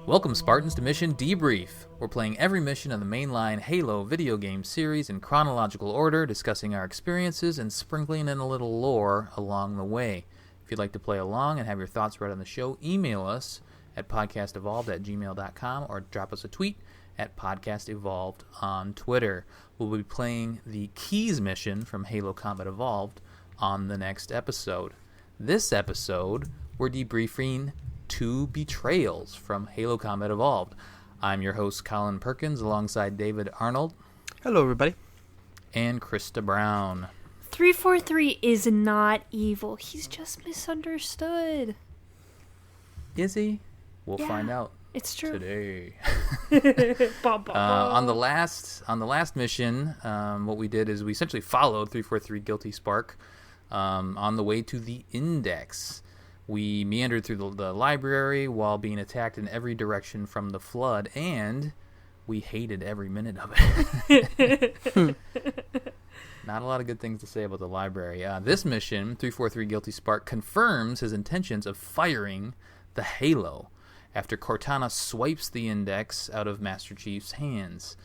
Welcome, Spartans, to Mission Debrief. We're playing every mission of the mainline Halo video game series in chronological order, discussing our experiences and sprinkling in a little lore along the way. If you'd like to play along and have your thoughts read on the show, email us at podcastevolved@gmail.com or drop us a tweet at podcastevolved on Twitter. We'll be playing the Keys mission from Halo Combat Evolved on the next episode. This episode, we're debriefing 2 Betrayals from Halo Combat Evolved. I'm your host, Colin Perkins, alongside David Arnold. Hello, everybody. And Krista Brown. 343 is not evil. He's just misunderstood. Is he? We'll find out. It's true. Today. Bah, bah, bah. On the last mission, what we did is we essentially followed 343 Guilty Spark on the way to the Index. We meandered through the library while being attacked in every direction from the Flood, and we hated every minute of it. Not a lot of good things to say about the library. This mission, 343 Guilty Spark, confirms his intentions of firing the Halo after Cortana swipes the Index out of Master Chief's hands.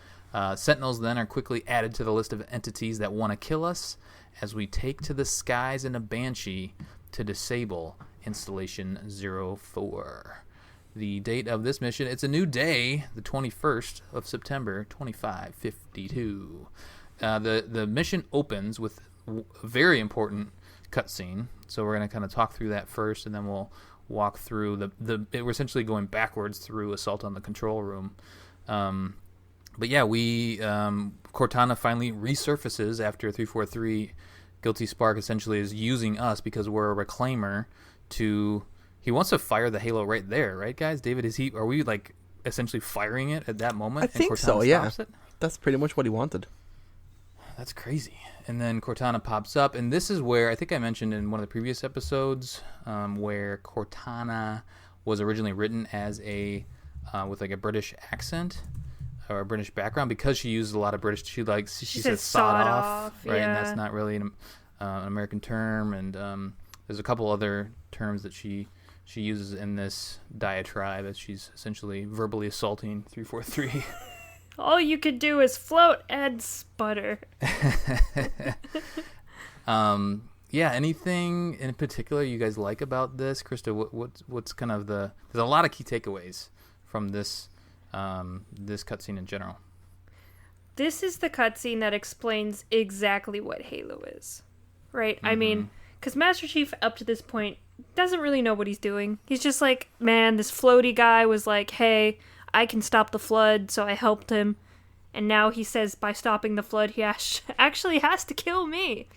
Sentinels then are quickly added to the list of entities that want to kill us as we take to the skies in a Banshee to disable Installation 04. The date of this mission, it's a new day, the 21st of September, 2552. The mission opens with a very important cutscene, so we're going to kind of talk through that first, and then we'll walk through we're essentially going backwards through Assault on the Control Room. But yeah, Cortana finally resurfaces after 343 Guilty Spark essentially is using us because we're a reclaimer he wants to fire the Halo right there, right, guys? David, are we like essentially firing it at that moment? I think so, yeah. That's pretty much what he wanted. That's crazy. And then Cortana pops up, and this is where I think I mentioned in one of the previous episodes where Cortana was originally written as with like a British accent or a British background because she used a lot of British. She said sawed off, right? Yeah. And that's not really an American term. And there's a couple other terms that she uses in this diatribe as she's essentially verbally assaulting 343. All you could do is float and sputter. Yeah, anything in particular you guys like about this? Krista, what's kind of there's a lot of key takeaways from this cutscene in general. This is the cutscene that explains exactly what Halo is, right? Mm-hmm. I mean, because Master Chief up to this point doesn't really know what he's doing. He's just like, man, this floaty guy was like, hey, I can stop the Flood, so I helped him. And now he says by stopping the Flood, he actually has to kill me.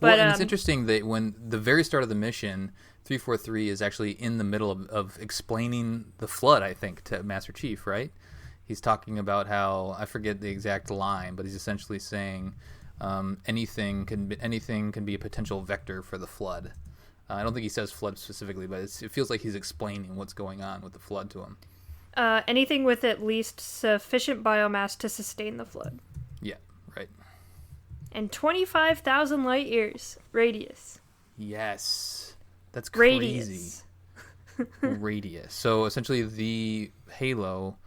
But, and it's interesting that when the very start of the mission, 343 is actually in the middle of explaining the Flood, I think, to Master Chief, right? He's talking about how, I forget the exact line, but he's essentially saying anything can be a potential vector for the Flood. I don't think he says Flood specifically, but it feels like he's explaining what's going on with the Flood to him. Anything with at least sufficient biomass to sustain the Flood. Yeah, right. And 25,000 light years radius. Yes. That's crazy. Radius. Radius. So essentially the Halo,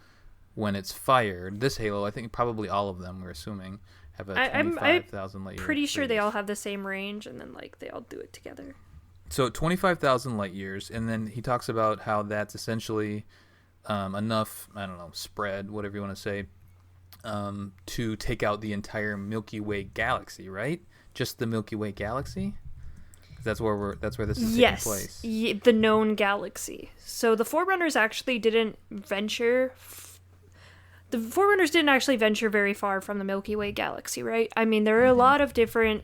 when it's fired, this Halo, I think probably all of them, we're assuming, have a 25,000 light years. I'm pretty sure radius. they all have the same range, and then they all do it together. So 25,000 light years, and then he talks about how that's essentially enough, I don't know, spread, whatever you want to say, to take out the entire Milky Way galaxy, right? Just the Milky Way galaxy? That's where this is taking place. Yes, the known galaxy. So the Forerunners actually didn't venture. The Forerunners didn't actually venture very far from the Milky Way galaxy, right? I mean, there are a lot of different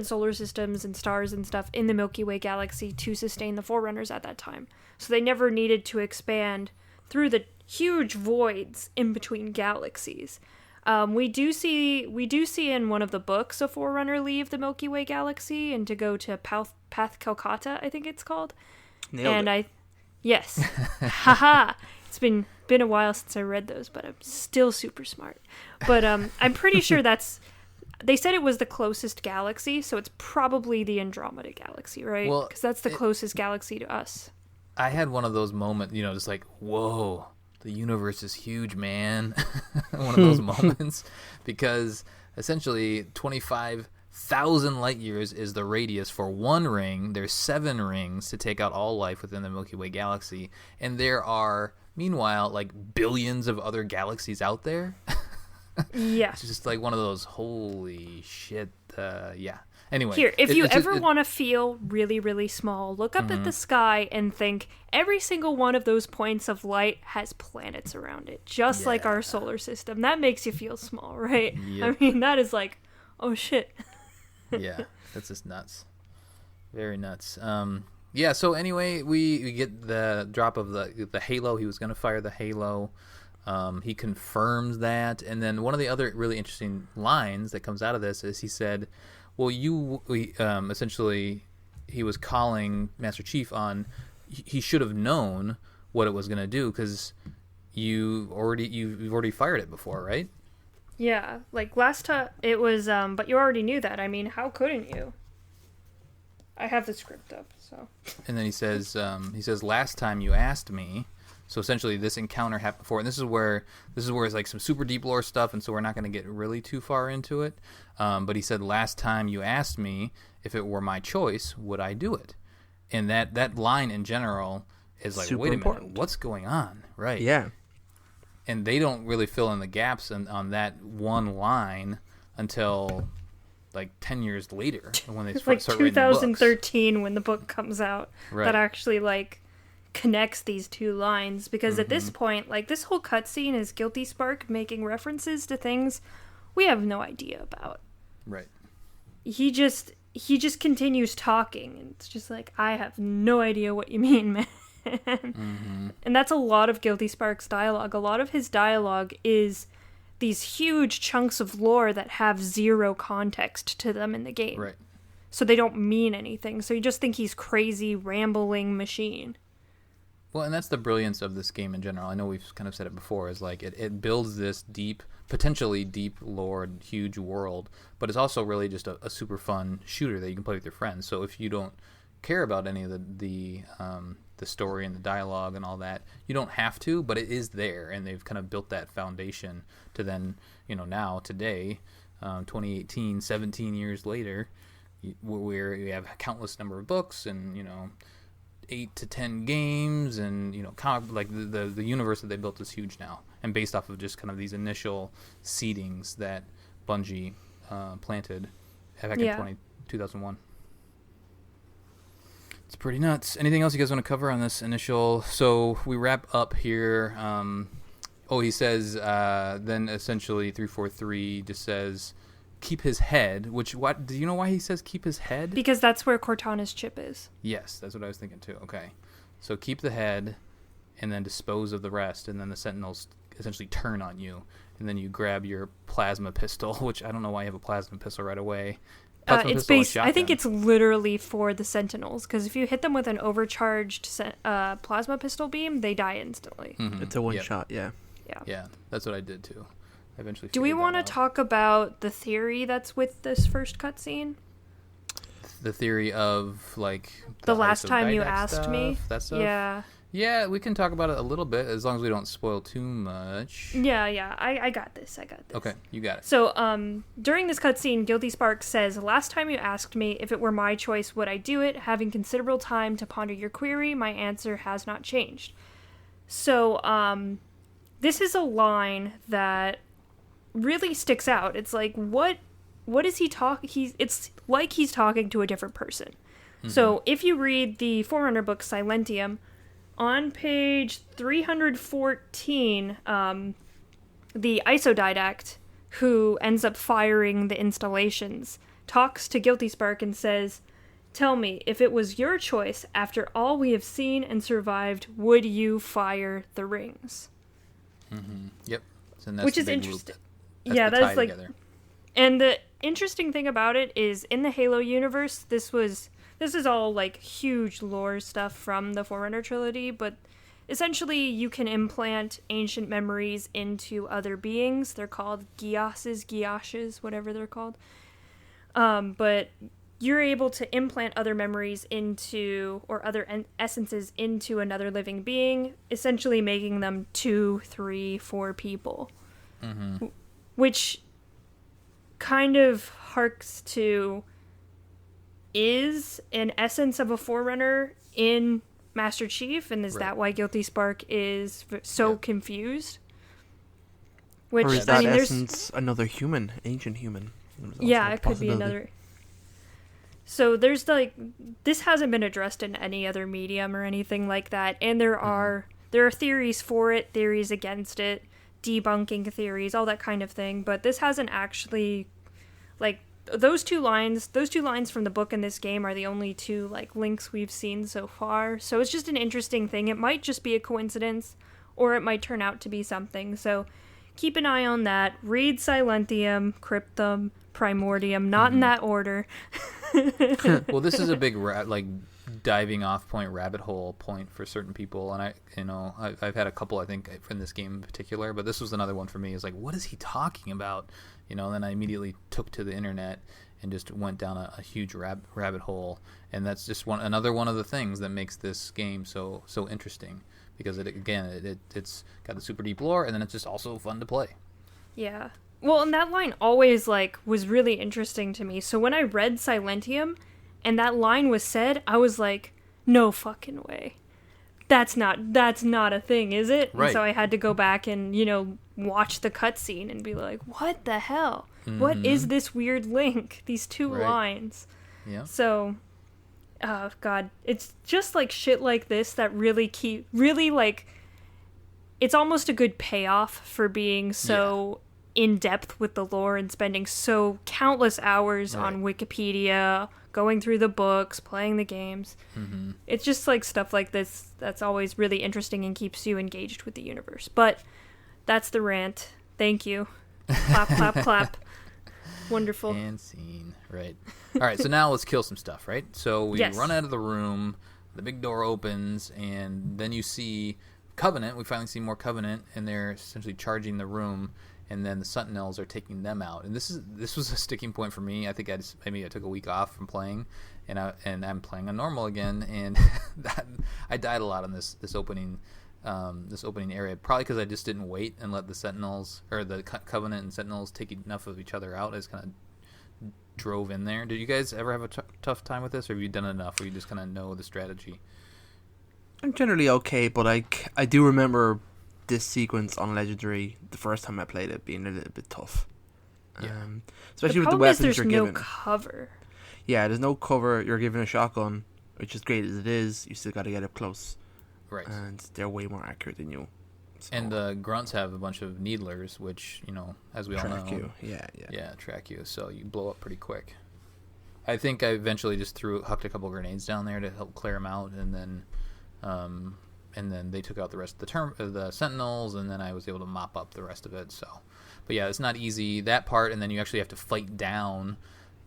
solar systems and stars and stuff in the Milky Way galaxy to sustain the Forerunners at that time. So they never needed to expand through the huge voids in between galaxies. We do see in one of the books a Forerunner leave the Milky Way galaxy and to go to Path Calcutta, I think it's called. Nailed it. Yes, haha. It's been a while since I read those, but I'm still super smart. But I'm pretty sure they said it was the closest galaxy, so it's probably the Andromeda galaxy, right? Well, because that's the closest galaxy to us. I had one of those moments, just like, whoa, the universe is huge, man. One of those moments, because essentially 25,000 light years is the radius for one ring. There's 7 rings to take out all life within the Milky Way galaxy, and there are, meanwhile, like billions of other galaxies out there. Yeah. It's just like one of those, holy shit, yeah. Anyway. Here, if you ever want to feel really, really small, look up at the sky and think every single one of those points of light has planets around it, just like our solar system. That makes you feel small, right? Yep. I mean, that is like, oh shit. Yeah, that's just nuts. Very nuts. Yeah, so anyway, we get the drop of the halo. He was going to fire the halo. He confirms that. And then one of the other really interesting lines that comes out of this is he said, well, essentially, he was calling Master Chief on, he should have known what it was going to do because you've already fired it before, right? Yeah, like last time it was, but you already knew that. I mean, how couldn't you? I have the script up, so. And then he says, last time you asked me. So essentially, this encounter happened before, and this is where it's like some super deep lore stuff, and so we're not going to get really too far into it. But he said, last time you asked me if it were my choice, would I do it? And that line in general is like, super wait a important. minute, what's going on? Right. Yeah. And they don't really fill in the gaps on that one line until like 10 years later when they it's start like writing the books. 2013 when the book comes out. Right. That actually like connects these two lines, because at this point, like, this whole cutscene is Guilty Spark making references to things we have no idea about. Right. He just continues talking, and it's just like, I have no idea what you mean, man. And that's a lot of Guilty Spark's dialogue. A lot of his dialogue is these huge chunks of lore that have zero context to them in the game. Right. So they don't mean anything. So you just think he's crazy, rambling machine. Well, and that's the brilliance of this game in general. I know we've kind of said it before, is like it builds this deep, potentially deep lore, huge world, but it's also really just a super fun shooter that you can play with your friends. So if you don't care about any of the story and the dialogue and all that, you don't have to, but it is there, and they've kind of built that foundation to then, now, today, 2018, 17 years later, where we have a countless number of books and, 8 to 10 games, and like the universe that they built is huge now, and based off of just kind of these initial seedings that Bungie planted back in 2001. It's pretty nuts. Anything else you guys want to cover on this initial? So we wrap up here. He says then essentially 343 just says keep his head, what do you know why he says keep his head? Because that's where Cortana's chip is. Yes, that's what I was thinking too. Okay. So keep the head and then dispose of the rest, and then the Sentinels essentially turn on you, and then you grab your plasma pistol, which I don't know why you have a plasma pistol right away. It's based, I think it's literally for the Sentinels, because if you hit them with an overcharged plasma pistol beam, they die instantly. Mm-hmm. It's a one shot, yeah. Yeah, that's what I did too. Eventually. Do we want to talk about the theory that's with this first cutscene? The theory of like the last time you asked me. That stuff. Yeah. Yeah, we can talk about it a little bit as long as we don't spoil too much. Yeah. I got this. Okay, you got it. So, during this cutscene, Guilty Spark says, "Last time you asked me if it were my choice, would I do it? Having considerable time to ponder your query, my answer has not changed." So, this is a line that really sticks out. It's like, what is he talking? It's like he's talking to a different person. Mm-hmm. So if you read the Forerunner book Silentium, on page 314, the Isodidact, who ends up firing the installations, talks to Guilty Spark and says, "Tell me, if it was your choice, after all we have seen and survived, would you fire the rings?" Mm-hmm. Yep. So which is interesting. Yeah, that is like, together. And the interesting thing about it is, in the Halo universe, this is all like huge lore stuff from the Forerunner trilogy, but essentially you can implant ancient memories into other beings. They're called Giashes, whatever they're called. But you're able to implant other memories into, or other essences into another living being, essentially making them 2, 3, 4 people. Mm-hmm. Which kind of harks to is an essence of a Forerunner in Master Chief, and is that why Guilty Spark is so confused? Which, or is that essence another human, ancient human? Yeah, it could be another. So there's this hasn't been addressed in any other medium or anything like that, and there are theories for it, theories against it, debunking theories, all that kind of thing. But this hasn't actually, those two lines from the book and this game are the only two links we've seen so far. So it's just an interesting thing. It might just be a coincidence, or it might turn out to be something. So keep an eye on that. Read Silentium, Cryptum, Primordium, not in that order. Well, this is a big diving off point, rabbit hole point for certain people, and I've had a couple, I think, in this game in particular, but this was another one for me. Is what is he talking about? And then I immediately took to the internet and just went down a huge rabbit hole, and that's just another one of the things that makes this game so interesting, because it's got the super deep lore, and then it's just also fun to play. Yeah. Well, and that line always, was really interesting to me. So when I read Silentium and that line was said, I was like, no fucking way. That's not a thing, is it? Right. And so I had to go back and, watch the cutscene and be like, what the hell? Mm-hmm. What is this weird link? These two lines. Yeah. So, oh, God. It's just, shit like this that really it's almost a good payoff for being so... in depth with the lore and spending so countless hours on Wikipedia, going through the books, playing the games. Mm-hmm. It's just stuff like this that's always really interesting and keeps you engaged with the universe. But that's the rant. Thank you. Clap, clap, clap. Wonderful. And scene. Right. All right, so now let's kill some stuff, right? So we run out of the room, the big door opens, and then you see Covenant. We finally see more Covenant, and they're essentially charging the room. And then the Sentinels are taking them out, and this was a sticking point for me. I think maybe I took a week off from playing, and I'm playing on normal again, and I died a lot on this opening area, probably because I just didn't wait and let the Sentinels, or the Covenant and Sentinels, take enough of each other out. I just kind of drove in there. Did you guys ever have a tough time with this, or have you done enough where you just kind of know the strategy? I'm generally okay, but I do remember this sequence on Legendary, the first time I played it, being a little bit tough. Yeah. Especially with the weapons you're given. There's no cover. Yeah, there's no cover. You're given a shotgun, which is great as it is. You still got to get up close. Right. And they're way more accurate than you. So. And the grunts have a bunch of needlers, which, as we all know. Track you. Yeah. Yeah, track you. So you blow up pretty quick. I think I eventually just hucked a couple grenades down there to help clear them out, and then they took out the rest of the Sentinels, and then I was able to mop up the rest of it. So, but yeah, it's not easy, that part, and then you actually have to fight down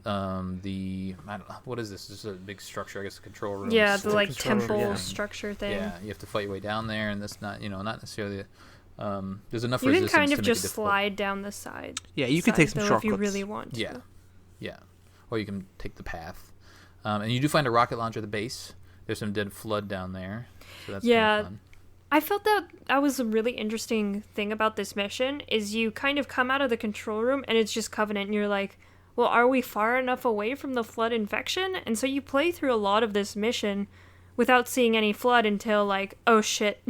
I don't know, what is this? This is a big structure, I guess, a control room. Yeah, the temple structure thing. Yeah, you have to fight your way down there, and that's not necessarily. There's enough you resistance. You can kind of just slide down the side. Yeah, you can take some shortcuts if you really want to. Yeah, or you can take the path, and you do find a rocket launcher at the base. There's some dead flood down there. So that's kind of fun. I felt that was a really interesting thing about this mission, is you kind of come out of the control room and it's just Covenant, and you're like, well, are we far enough away from the flood infection? And so you play through a lot of this mission without seeing any flood until oh shit.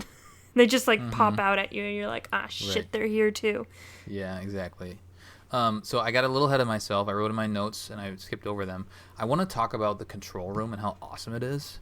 They just pop out at you and you're like, ah shit, right. They're here too. Yeah, exactly. So I got a little ahead of myself. I wrote in my notes and I skipped over them. I want to talk about the control room and how awesome it is.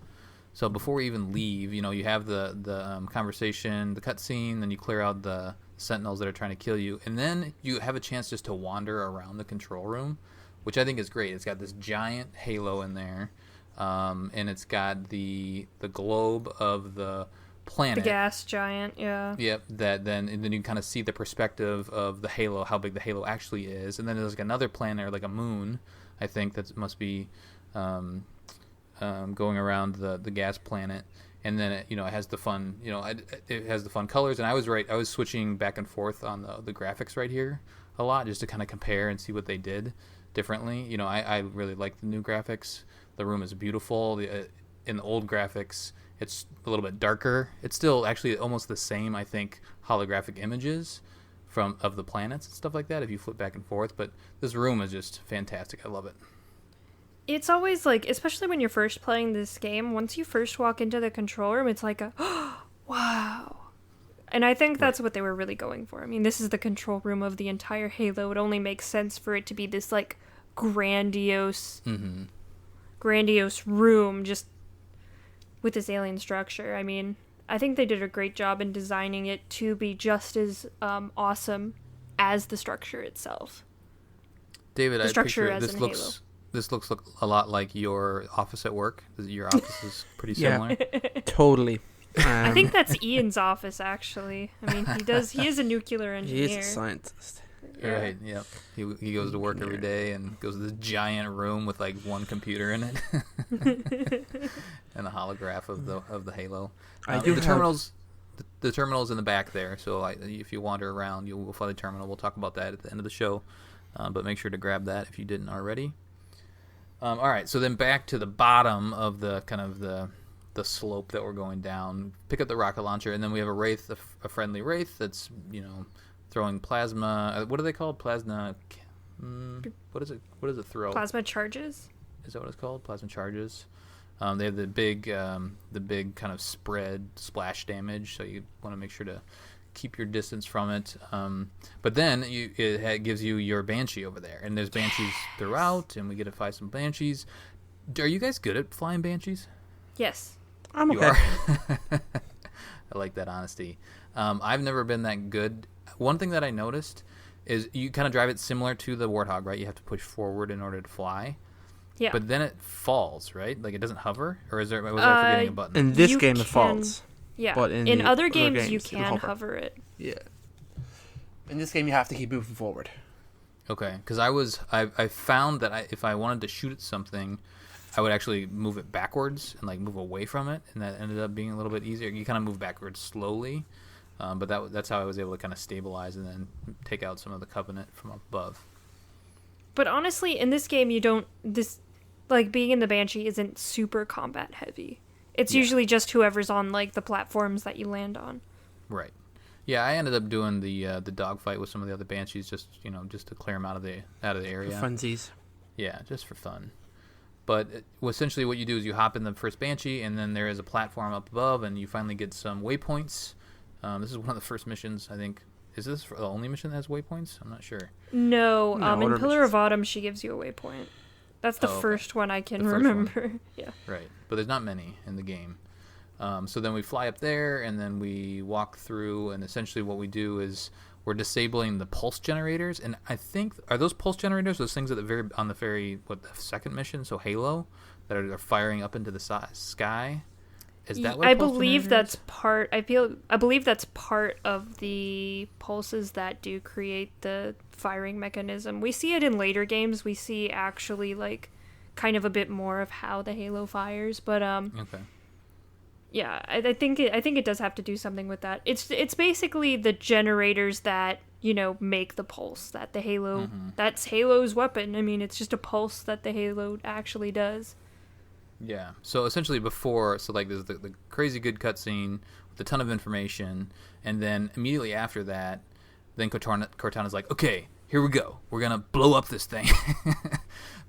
So before we even leave, you have the conversation, the cutscene, then you clear out the Sentinels that are trying to kill you, and then you have a chance just to wander around the control room, which I think is great. It's got this giant halo in there, and it's got the globe of the planet. The gas giant, yeah. Yep. And then you kind of see the perspective of the halo, how big the halo actually is, and then there's another planet, or a moon, I think, that must be. Going around the gas planet, and then it has the fun it has the fun colors, and I was switching back and forth on the graphics right here a lot, just to kind of compare and see what they did, differently. You know, I really like the new graphics. The room is beautiful. In the old graphics, it's a little bit darker. It's still actually almost the same, I think, holographic images of the planets and stuff like that if you flip back and forth. But this room is just fantastic. I love it. It's always like, especially when you're first playing this game, once you first walk into the control room, it's like wow. And I think that's what they were really going for. I mean, this is the control room of the entire Halo. It only makes sense for it to be this like grandiose room just with this alien structure. I mean, I think they did a great job in designing it to be just as awesome as the structure itself. David, the I structure picture as in Halo. This looks a lot like your office at work. Your office is pretty similar. Totally. I think that's Ian's office, actually. I mean, he is a nuclear engineer. He is a scientist. Yeah. Right, yep. He goes to work every day and goes to this giant room with like one computer in it and a holograph of the Halo. The terminal's in the back there, so if you wander around, you'll find the terminal. We'll talk about that at the end of the show, but make sure to grab that if you didn't already. All right, so then back to the bottom of the kind of the slope that we're going down. Pick up the rocket launcher, and then we have a wraith, a friendly wraith that's throwing plasma. What are they called? Plasma. What is it? What does it throw? Plasma charges. Is that what it's called? Plasma charges. They have the big kind of spread splash damage, so you want to make sure to keep your distance from it. But then it gives you your Banshee over there, and there's Banshees throughout, and we get to fight some Banshees. Are you guys good at flying Banshees? Yes. I'm okay. You are? I like that honesty. I've never been that good. One thing that I noticed is you kind of drive it similar to the Warthog, right? You have to push forward in order to fly. Yeah. But then it falls, right? Like it doesn't hover? Or was I forgetting a button? In this You game, it can- falls. Yeah. But in in the other other games, you games, it'll can hover. hover it. Yeah. In this game, you have to keep moving forward. Okay, because I found that if I wanted to shoot at something, I would actually move it backwards and like move away from it, and that ended up being a little bit easier. You kind of move backwards slowly, but that's how I was able to kind of stabilize and then take out some of the Covenant from above. But honestly, in this game, being in the Banshee isn't super combat heavy. It's usually just whoever's on like the platforms that you land on. Right. Yeah, I ended up doing the dogfight with some of the other Banshees, just to clear them out of the area. For funsies. Yeah, just for fun. But essentially what you do is you hop in the first Banshee, and then there is a platform up above, and you finally get some waypoints. This is one of the first missions, I think. Is this the only mission that has waypoints? I'm not sure. No, No, in order Pillar missions. of Autumn, she gives you a waypoint. That's the Oh, okay. first one I can The first one. remember. Yeah. Right, but there's not many in the game. So then we fly up there, and then we walk through, and essentially what we do is we're disabling the pulse generators. And I think, are those pulse generators those things at the second mission, so Halo, that are firing up into the sky? Is that what I a pulse believe generator that's is? part. I believe that's part of the pulses that do create the firing mechanism. We see it in later games. We see actually like kind of a bit more of how the Halo fires, but Okay. yeah, I think it does have to do something with that. It's basically the generators that make the pulse that the Halo. That's Halo's weapon. I mean, it's just a pulse that the Halo actually does. Yeah. So essentially there's the crazy good cutscene with a ton of information, and then immediately after that, then Cortana's like, okay, here we go. We're going to blow up this thing.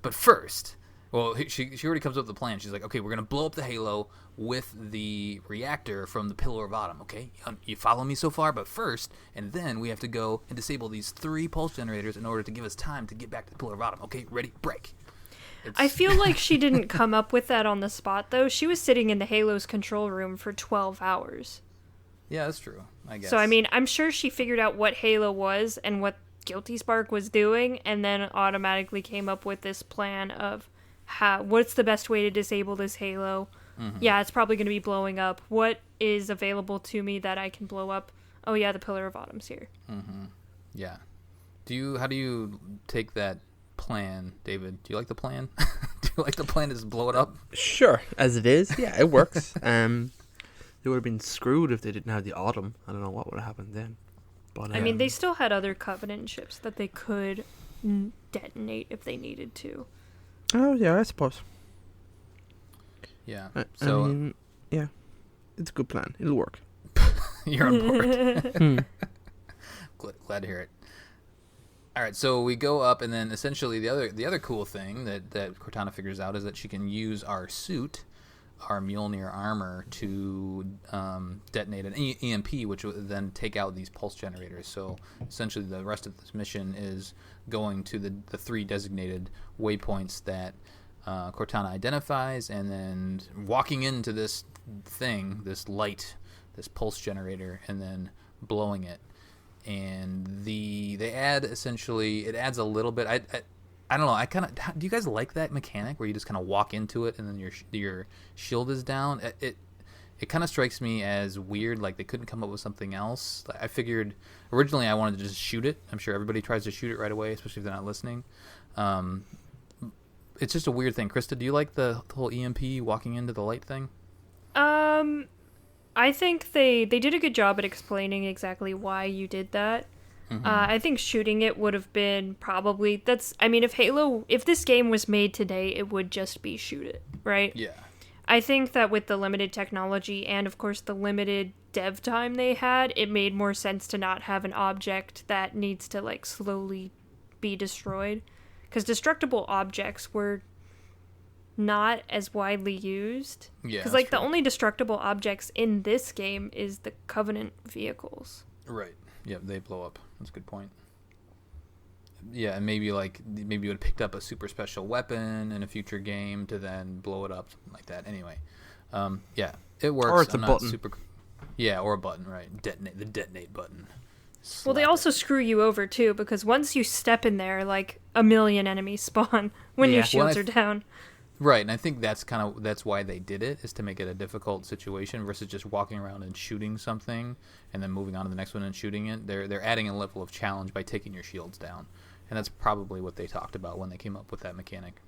But first, well, she already comes up with the plan. She's like, okay, we're going to blow up the Halo with the reactor from the Pillar of Autumn, okay? You follow me so far? But first, and then we have to go and disable these 3 pulse generators in order to give us time to get back to the Pillar of Autumn. Okay, ready? Break. I feel like she didn't come up with that on the spot, though. She was sitting in the Halo's control room for 12 hours. Yeah, that's true, I guess. So, I mean, I'm sure she figured out what Halo was and what Guilty Spark was doing, and then automatically came up with this plan of what's the best way to disable this Halo. Yeah, it's probably going to be blowing up. What is available to me that I can blow up? Oh, yeah, the Pillar of Autumn's here. Yeah. How do you take that plan, David? Do you like the plan? Do you like the plan to just blow it up? Sure, as it is. Yeah, it works. They would have been screwed if they didn't have the Autumn. I don't know what would have happened then. But I mean, they still had other Covenant ships that they could detonate if they needed to. Oh yeah, I suppose. Yeah. I So mean, yeah, it's a good plan. It'll work. you're on board. Hmm. Glad to hear it. All right, so we go up, and then essentially the other cool thing that Cortana figures out is that she can use our suit, our Mjolnir armor, to detonate an EMP, which would then take out these pulse generators. So essentially, the rest of this mission is going to the 3 designated waypoints that Cortana identifies, and then walking into this thing, this light, this pulse generator, and then blowing it. And they add, essentially, it adds a little bit. I don't know. Do you guys like that mechanic where you just kind of walk into it and then your shield is down? It kind of strikes me as weird. Like they couldn't come up with something else. I figured originally I wanted to just shoot it. I'm sure everybody tries to shoot it right away, especially if they're not listening. It's just a weird thing. Krista, do you like the whole EMP walking into the light thing? I think they did a good job at explaining exactly why you did that. Mm-hmm. I think shooting it would have been probably... if this game was made today, it would just be shoot it, right? Yeah. I think that with the limited technology and, of course, the limited dev time they had, it made more sense to not have an object that needs to, like, slowly be destroyed. Because destructible objects were not as widely used. Yeah. Because, like, the only destructible objects in this game is the Covenant vehicles. Right. Yep, they blow up. That's a good point. Yeah, and maybe you would have picked up a super special weapon in a future game to then blow it up, something like that. Anyway, yeah, it works. Or it's a button. Yeah, or a button, right? The detonate button. Well, they also screw you over too, because once you step in there, like, a million enemies spawn when your shields are down. Right, and I think that's why they did it, is to make it a difficult situation versus just walking around and shooting something and then moving on to the next one and shooting it. They're adding a level of challenge by taking your shields down, and that's probably what they talked about when they came up with that mechanic.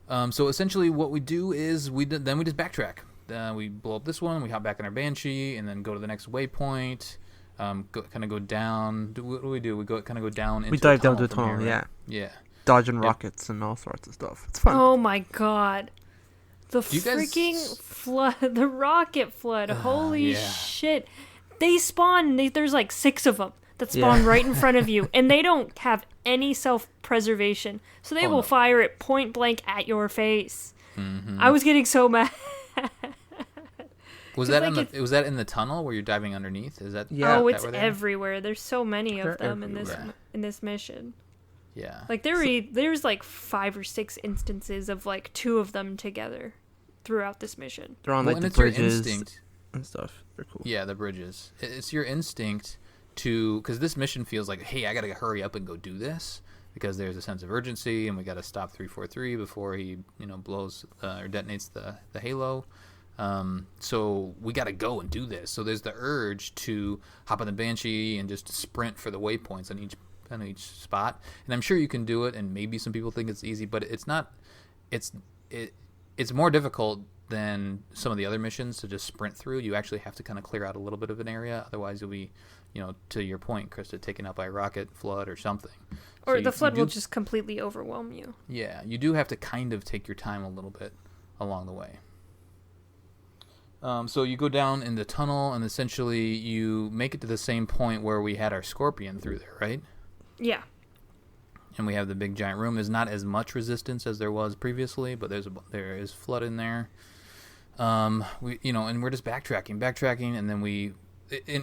So essentially, what we do is we just backtrack. We blow up this one, we hop back in our Banshee, and then go to the next waypoint. Go down. What do we do? We go down into. We dive down to the tunnel. Here, right? Yeah. Yeah. Dodging rockets and all sorts of stuff. It's fun. Oh my god. The freaking flood, the rocket flood. Holy shit. They spawn, there's like 6 of them that spawn right in front of you, and they don't have any self-preservation. So they will fire it point blank at your face. Mm-hmm. I was getting so mad. Was that in the tunnel where you're diving underneath? Is that? Yeah. Oh, it's everywhere. There's so many of them in this mission. Yeah. Like there's like 5 or 6 instances of like 2 of them together throughout this mission. They're on like the bridges and stuff. They're cool. Yeah, the bridges. It's your instinct to, because this mission feels like, hey, I gotta hurry up and go do this because there's a sense of urgency and we gotta stop 343 before he blows or detonates the halo. So we gotta go and do this. So there's the urge to hop on the Banshee and just sprint for the waypoints on each spot, and I'm sure you can do it, and maybe some people think it's easy, but it's not. It's more difficult than some of the other missions to just sprint through. You actually have to kind of clear out a little bit of an area, otherwise you'll be, to your point, Krista, taken out by a rocket, flood, or something. Or so the flood will just completely overwhelm you. Yeah, you do have to kind of take your time a little bit along the way. So you go down in the tunnel, and essentially you make it to the same point where we had our Scorpion through there, right? Yeah. And we have the big giant room. There's not as much resistance as there was previously, but there is flood in there. And we're just backtracking, and then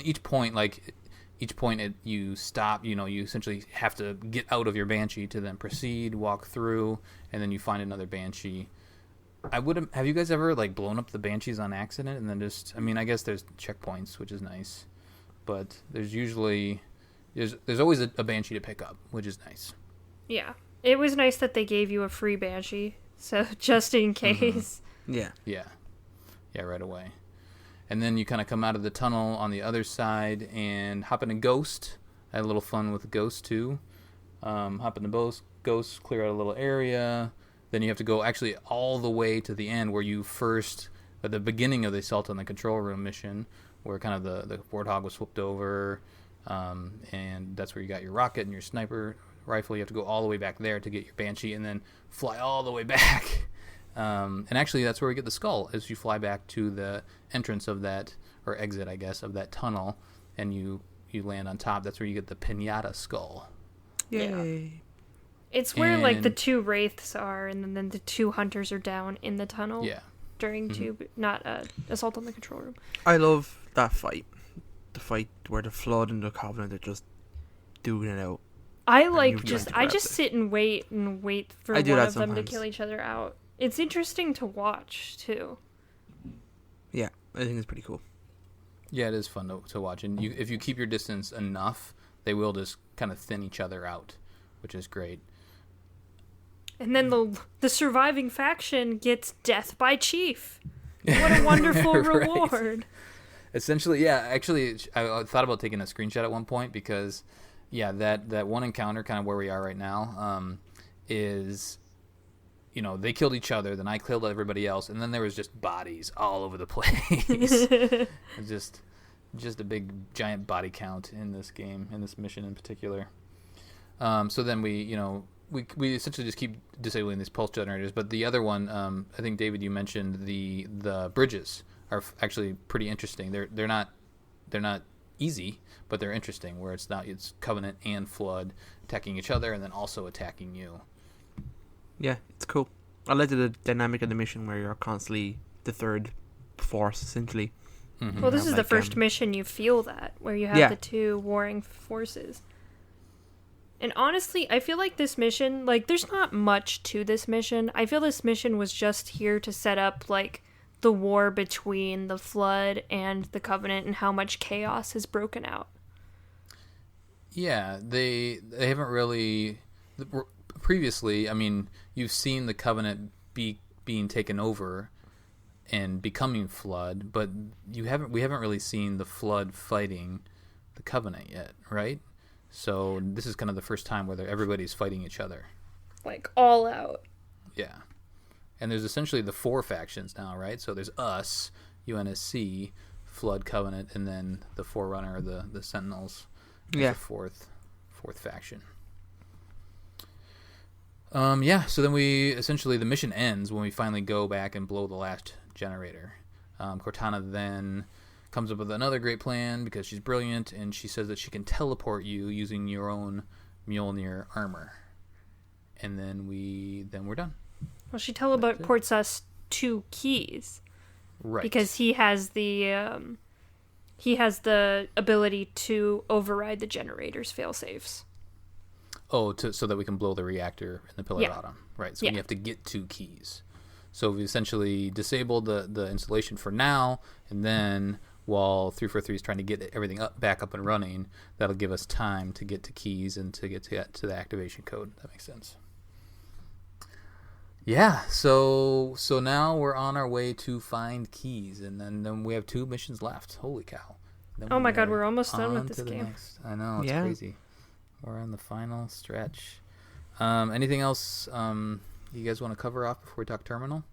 each point you stop. You essentially have to get out of your Banshee to then proceed, walk through, and then you find another Banshee. Have you guys ever like blown up the Banshees on accident and then just? I mean, I guess there's checkpoints, which is nice, but there's usually. There's always a Banshee to pick up, which is nice. Yeah. It was nice that they gave you a free Banshee, so just in case. Mm-hmm. Yeah. Yeah, right away. And then you kind of come out of the tunnel on the other side and hop in a Ghost. I had a little fun with Ghost, too. Hop in the Ghost, clear out a little area. Then you have to go actually all the way to the end where you first, at the beginning of the Assault on the Control Room mission, where kind of the Warthog was flipped over. and that's where you got your rocket and your sniper rifle. You have to go all the way back there to get your Banshee, and then fly all the way back. And actually, that's where we get the skull, as you fly back to the entrance of that, or exit, I guess, of that tunnel, and you land on top. That's where you get the pinata skull. Yay. It's where like the 2 wraiths are, and then the 2 hunters are down in the tunnel. Yeah. During not assault on the control room. I love that fight. The fight where the Flood and the Covenant are just duking it out. I just sit and wait for one of them to kill each other out. It's interesting to watch too. Yeah, I think it's pretty cool. Yeah, it is fun to watch, and if you keep your distance enough, they will just kind of thin each other out, which is great. And then the surviving faction gets death by chief. What a wonderful right. reward. Essentially, yeah. Actually, I thought about taking a screenshot at one point because, yeah, that one encounter, kind of where we are right now, is, they killed each other, then I killed everybody else, and then there was just bodies all over the place. just a big, giant body count in this game, in this mission in particular. So then we essentially just keep disabling these pulse generators, but the other one, I think David, you mentioned the bridges are actually pretty interesting. They're not easy, but they're interesting. Where it's Covenant and Flood attacking each other, and then also attacking you. Yeah, it's cool. I like the dynamic of the mission where you're constantly the third force, essentially. Mm-hmm. Well, this is the first mission you feel that, where you have the 2 warring forces. And honestly, I feel like this mission, there's not much to this mission. I feel this mission was just here to set up, the war between the Flood and the Covenant and how much chaos has broken out. Yeah, they haven't really... Previously, I mean, you've seen the Covenant being taken over and becoming Flood, but we haven't really seen the Flood fighting the Covenant yet, right? So this is kind of the first time where everybody's fighting each other. All out. Yeah. And there's essentially the 4 factions now, right? So there's us, UNSC, Flood, Covenant, and then the Forerunner, the Sentinels. Yeah. The fourth faction. So then the mission ends when we finally go back and blow the last generator. Cortana then comes up with another great plan because she's brilliant, and she says that she can teleport you using your own Mjolnir armor. And then we're done. Well, she teleports us to Keys. Right. Because he has the ability to override the generator's failsafes. Oh, so that we can blow the reactor in the Pillar Bottom. Right. So we have to get to Keys. So we essentially disabled the installation for now, and then while 343 is trying to get everything back up and running, that'll give us time to get to Keys and to get to the activation code. That makes sense. Yeah, so now we're on our way to find Keys, and then we have 2 missions left. Holy cow. Oh my god, we're almost done with this game. I know, it's crazy. We're on the final stretch. Anything else you guys want to cover off before we talk Terminal?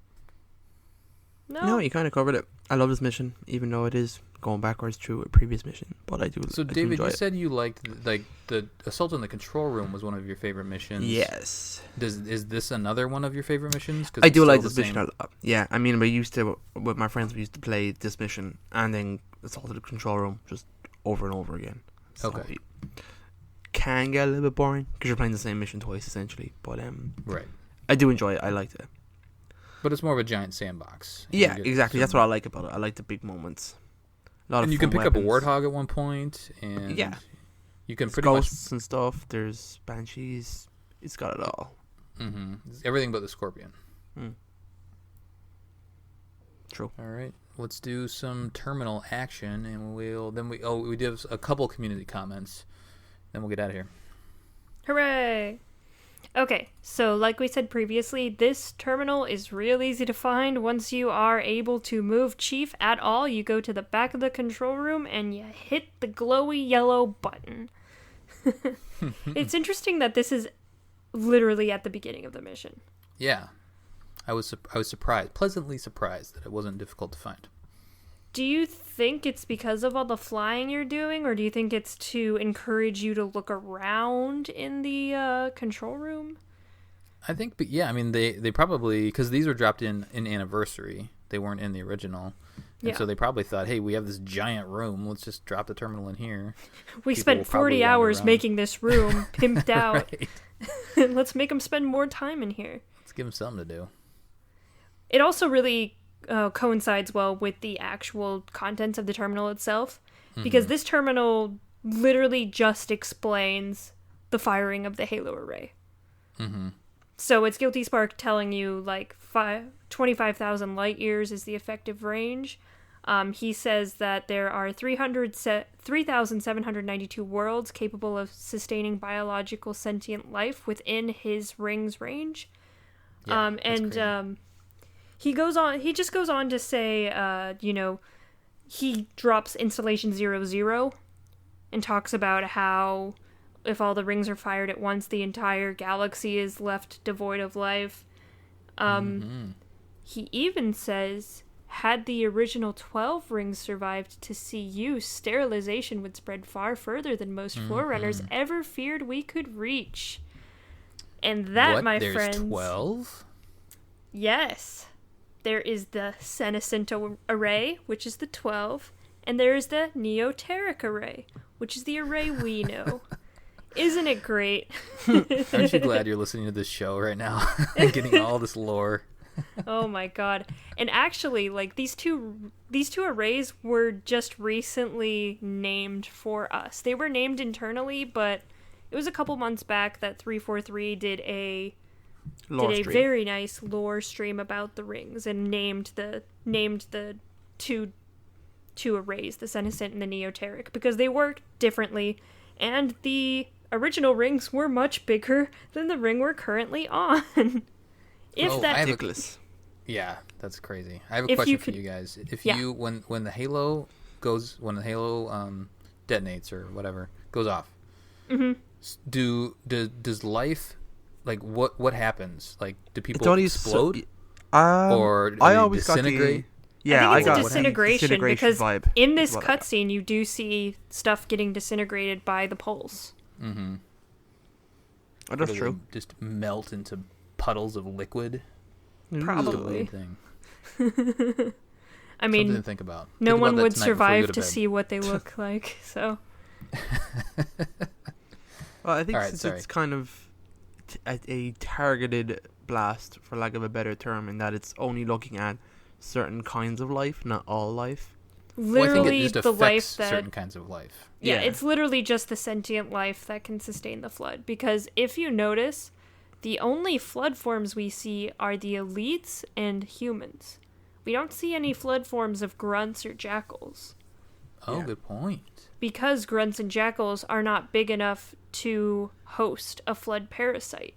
No, you kind of covered it. I love this mission, even though it is going backwards through a previous mission. But I do. So, David, you said you liked the assault on the control room was one of your favorite missions. Yes. Is this another one of your favorite missions? I do like this mission a lot. Yeah, I mean, with my friends, we used to play this mission and then assault on the control room just over and over again. So okay. It can get a little bit boring because you're playing the same mission twice, essentially. But right. I do enjoy it. I liked it. But it's more of a giant sandbox. Yeah, exactly. That's what I like about it. I like the big moments. And you can pick up a Warthog at one point, and you can pretty ghosts and stuff. There's Banshees. It's got it all. Mm-hmm. Everything but the Scorpion. True. All right, let's do some terminal action, and we did a couple community comments, then we'll get out of here. Hooray! Okay, so like we said previously, this terminal is real easy to find. Once you are able to move Chief at all, you go to the back of the control room and you hit the glowy yellow button. It's interesting that this is literally at the beginning of the mission. Yeah, I was surprised, pleasantly surprised that it wasn't difficult to find. Do you think it's because of all the flying you're doing, or do you think it's to encourage you to look around in the control room? I think, but yeah, I mean, they probably, because these were dropped in Anniversary. They weren't in the original. And so they probably thought, hey, we have this giant room. Let's just drop the terminal in here. We spent 40 hours making this room pimped out. Let's make them spend more time in here. Let's give them something to do. It also really coincides well with the actual contents of the terminal itself, because this terminal literally just explains the firing of the Halo array. Mm-hmm. So it's Guilty Spark telling you, like, 25,000 light years is the effective range. He says that there are 3,792 worlds capable of sustaining biological sentient life within his ring's range. Yeah, He just goes on to say, he drops Installation 00 and talks about how if all the rings are fired at once, the entire galaxy is left devoid of life. He even says, had the original 12 rings survived to see use, sterilization would spread far further than most Forerunners ever feared we could reach. And that, my friends... There's 12? Yes. There is the Cenacento array, which is the 12, and there is the Neoteric array, which is the array we know. Isn't it great? Aren't you glad you're listening to this show right now and getting all this lore? Oh my god. And actually, like, these two arrays were just recently named for us. They were named internally, but it was a couple months back that 343 did a very nice lore stream about the rings and named the two arrays, the Senescent and the Neoteric, because they work differently, and the original rings were much bigger than the ring we're currently on. Ridiculous. Yeah, that's crazy. I have a question for you guys. If you when the Halo detonates or whatever goes off, does life, like, what happens? Like, do people explode? Or do they disintegrate? I think it's a disintegration because vibe in this cutscene you do see stuff getting disintegrated by the pulse. Mm-hmm. Oh, that's true. Just melt into puddles of liquid. Probably. I Something mean, to think about. No one would survive to see what they look like. So. Well, I think since it's kind of a targeted blast, for lack of a better term, in that it's only looking at certain kinds of life, not all life. Literally, the life that certain kinds of life. Yeah, it's literally just the sentient life that can sustain the flood. Because if you notice, the only flood forms we see are the elites and humans. We don't see any flood forms of grunts or jackals. Oh, good point. Because grunts and jackals are not big enough to host a flood parasite.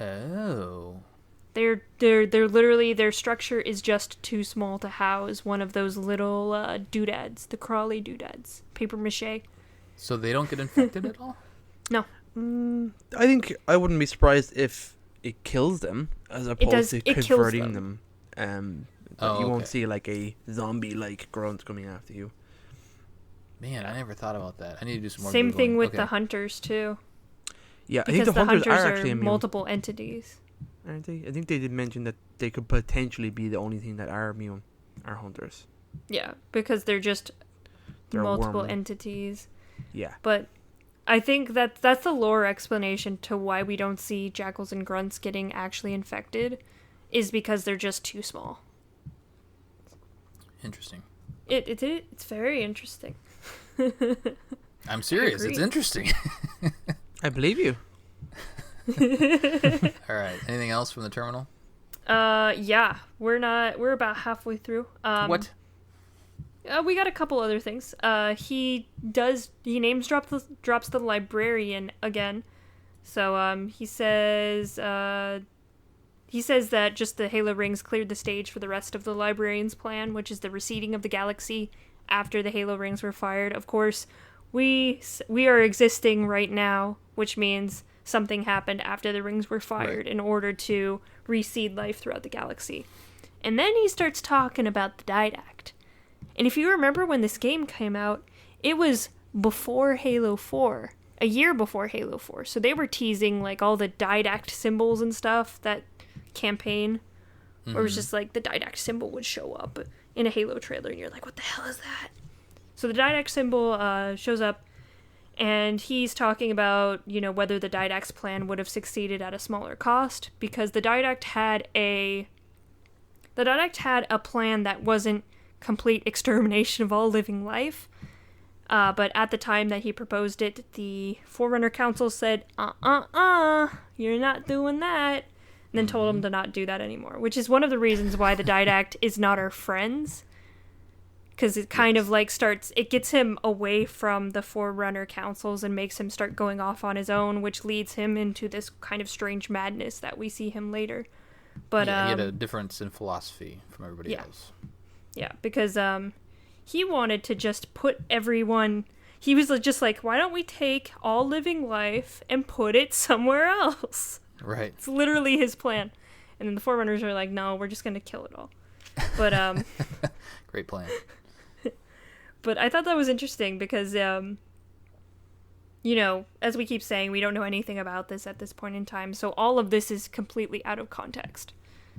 Oh. They're literally, their structure is just too small to house one of those little doodads, the crawly doodads, paper mache. So they don't get infected at all? No. I think I wouldn't be surprised if it kills them as opposed to converting them. You won't see like a zombie-like grunt coming after you. Man, I never thought about that. I need to do some more Same Googling. thing with the hunters too. Yeah, because I think the hunters are actually multiple entities. Aren't they? I think they did mention that they could potentially be the only thing that are immune, are hunters. Yeah, because they're multiple entities. Yeah. But I think that's the lore explanation to why we don't see jackals and grunts getting actually infected, is because they're just too small. Interesting. It's very interesting. I'm serious. It's interesting. I believe you. All right. Anything else from the terminal? Yeah. We're about halfway through. What? We got a couple other things. He drops the librarian again. So he says that just the Halo rings cleared the stage for the rest of the librarian's plan, which is the reseeding of the galaxy after the Halo rings were fired. Of course, we are existing right now, which means something happened after the rings were fired in order to reseed life throughout the galaxy. And then he starts talking about the Didact. And if you remember when this game came out, it was before Halo 4. A year before Halo 4. So they were teasing, like, all the didact symbols and stuff, that campaign. Where it was just, like, the didact symbol would show up in a Halo trailer, and you're like, what the hell is that? So the didact symbol shows up, and he's talking about, you know, whether the didact's plan would have succeeded at a smaller cost, because the didact had a plan that wasn't complete extermination of all living life. But at the time that he proposed it, the Forerunner Council said, you're not doing that. And then told him to not do that anymore, which is one of the reasons why the didact is not our friends. Because it kind of like it gets him away from the Forerunner Councils and makes him start going off on his own, which leads him into this kind of strange madness that we see him later. But he had a difference in philosophy from everybody else. Yeah, because he wanted to just put everyone... He was just like, why don't we take all living life and put it somewhere else? Right. It's literally his plan. And then the Forerunners are like, no, we're just going to kill it all. But Great plan. But I thought that was interesting because, you know, as we keep saying, we don't know anything about this at this point in time. So all of this is completely out of context.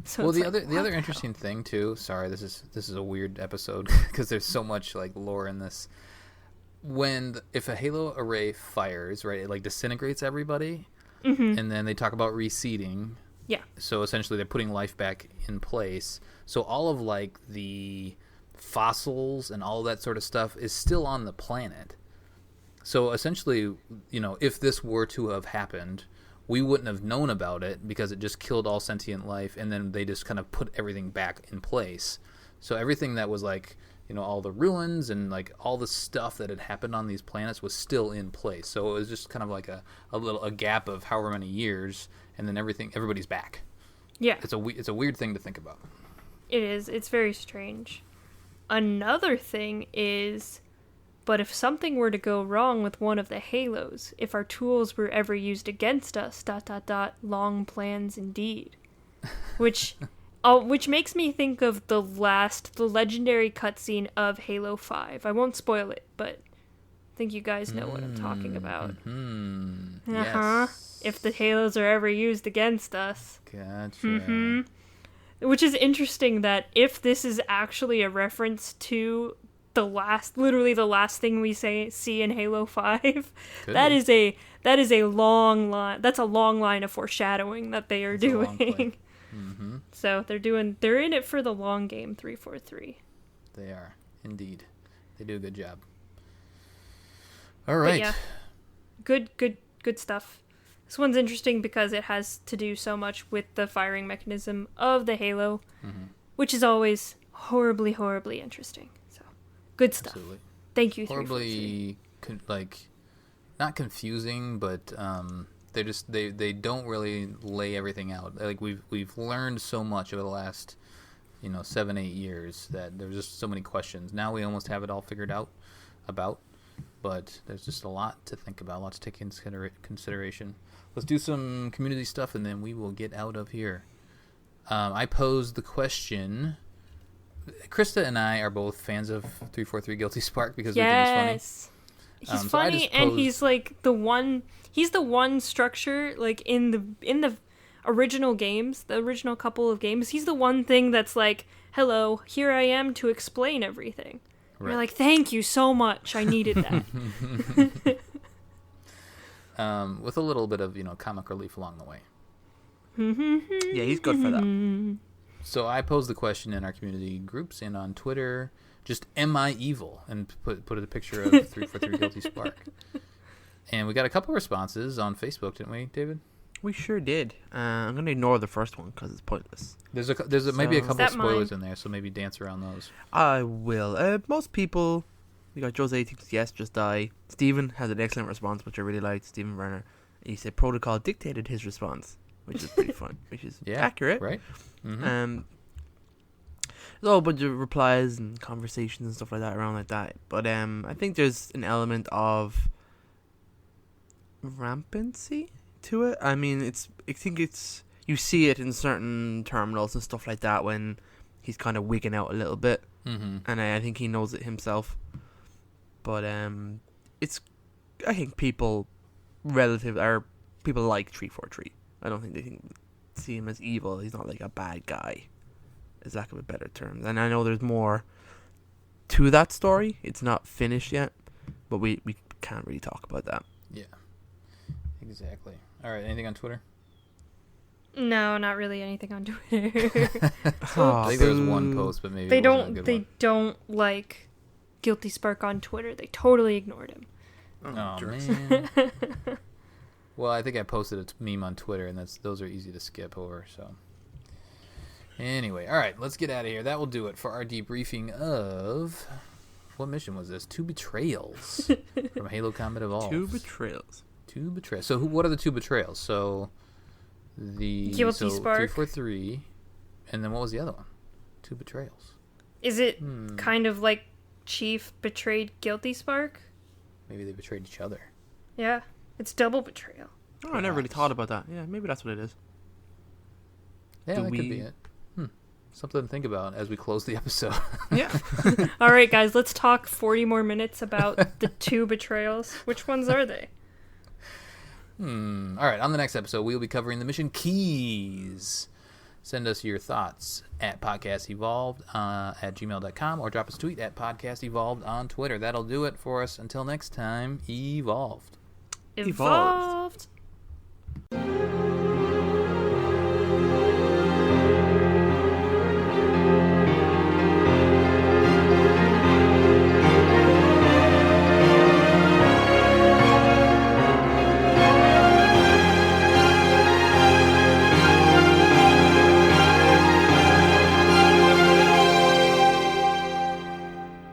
So well, the other interesting thing too. Sorry, this is a weird episode because there's so much like lore in this. If a Halo array fires, right, it like disintegrates everybody, and then they talk about reseeding. Yeah. So essentially, they're putting life back in place. So all of like the fossils and all that sort of stuff is still on the planet. So essentially, you know, if this were to have happened, we wouldn't have known about it because it just killed all sentient life, and then they just kind of put everything back in place. So everything that was like, you know, all the ruins and like all the stuff that had happened on these planets was still in place. So it was just kind of like a gap of however many years, and then everybody's back. Yeah. It's a weird thing to think about. It is. It's very strange. Another thing is, but if something were to go wrong with one of the Halos, if our tools were ever used against us, ... long plans indeed. Which makes me think of the legendary cutscene of Halo 5. I won't spoil it, but I think you guys know what I'm talking about. Yes. If the Halos are ever used against us. Gotcha. Which is interesting that if this is actually a reference to literally the last thing we see in Halo 5, that is a long line. That's a long line of foreshadowing that they are doing. So they're in it for the long game. 343. They are indeed. They do a good job. All right. But yeah, good stuff. This one's interesting because it has to do so much with the firing mechanism of the Halo, which is always horribly, horribly interesting. So, good stuff. Absolutely. Thank you. Horribly, not confusing, but they don't really lay everything out. Like we've learned so much over the last 7-8 years that there's just so many questions. Now we almost have it all figured out about, but there's just a lot to think about, a lot to take into consideration. Let's do some community stuff, and then we will get out of here. I posed the question. Krista and I are both fans of 343 Guilty Spark because we think he's funny. He's funny, and he's like the one. He's the one structure, like in the original games, the original couple of games. He's the one thing that's like, "Hello, here I am to explain everything." Right. You're like, "Thank you so much. I needed that." With a little bit of comic relief along the way. Yeah, he's good for that. So I posed the question in our community groups and on Twitter, just am I evil? And put a picture of 343 Guilty Spark. And we got a couple responses on Facebook, didn't we, David? We sure did. I'm going to ignore the first one because it's pointless. There's maybe a couple spoilers in there, so maybe dance around those. I will. Most people, we got Jose thinks yes, just die. Stephen has an excellent response, which I really liked. Stephen Werner. He said protocol dictated his response, which is pretty fun, which is accurate. Right. Mm-hmm. There's a whole bunch of replies and conversations and stuff like that around like that. But I think there's an element of rampancy to it. I mean, I think you see it in certain terminals and stuff like that when he's kind of wigging out a little bit, Mm-hmm. and I think he knows it himself. But I think people like 343. I don't think they see him as evil. He's not like a bad guy, is lack of a better term. And I know there's more to that story. It's not finished yet, but we can't really talk about that. Yeah, exactly. All right, anything on Twitter? No, not really anything on Twitter. I think there was one post, but maybe they it wasn't a good one. don't like Guilty Spark on Twitter. They totally ignored him. Oh man. Well, I think I posted a meme on Twitter, and those are easy to skip over. So, anyway, all right, let's get out of here. That will do it for our debriefing of what mission was this? 2 Betrayals from Halo Combat Evolved. 2 Betrayals. 2 Betrayals. So, what are the 2 Betrayals? So, Guilty Spark 343, and then what was the other one? 2 Betrayals. Is it kind of like Chief betrayed Guilty Spark? Maybe they betrayed each other. Yeah, it's double betrayal. Oh, I never really thought about that. Yeah, maybe that's what it is. Yeah, that could be it. Something to think about as we close the episode. Yeah. All right, guys, let's talk 40 more minutes about the 2 Betrayals. Which ones are they? All right, on the next episode, we'll be covering the mission Keys. Send us your thoughts at podcastevolved at gmail.com or drop us a tweet at podcastevolved on Twitter. That'll do it for us. Until next time, evolved. Evolved.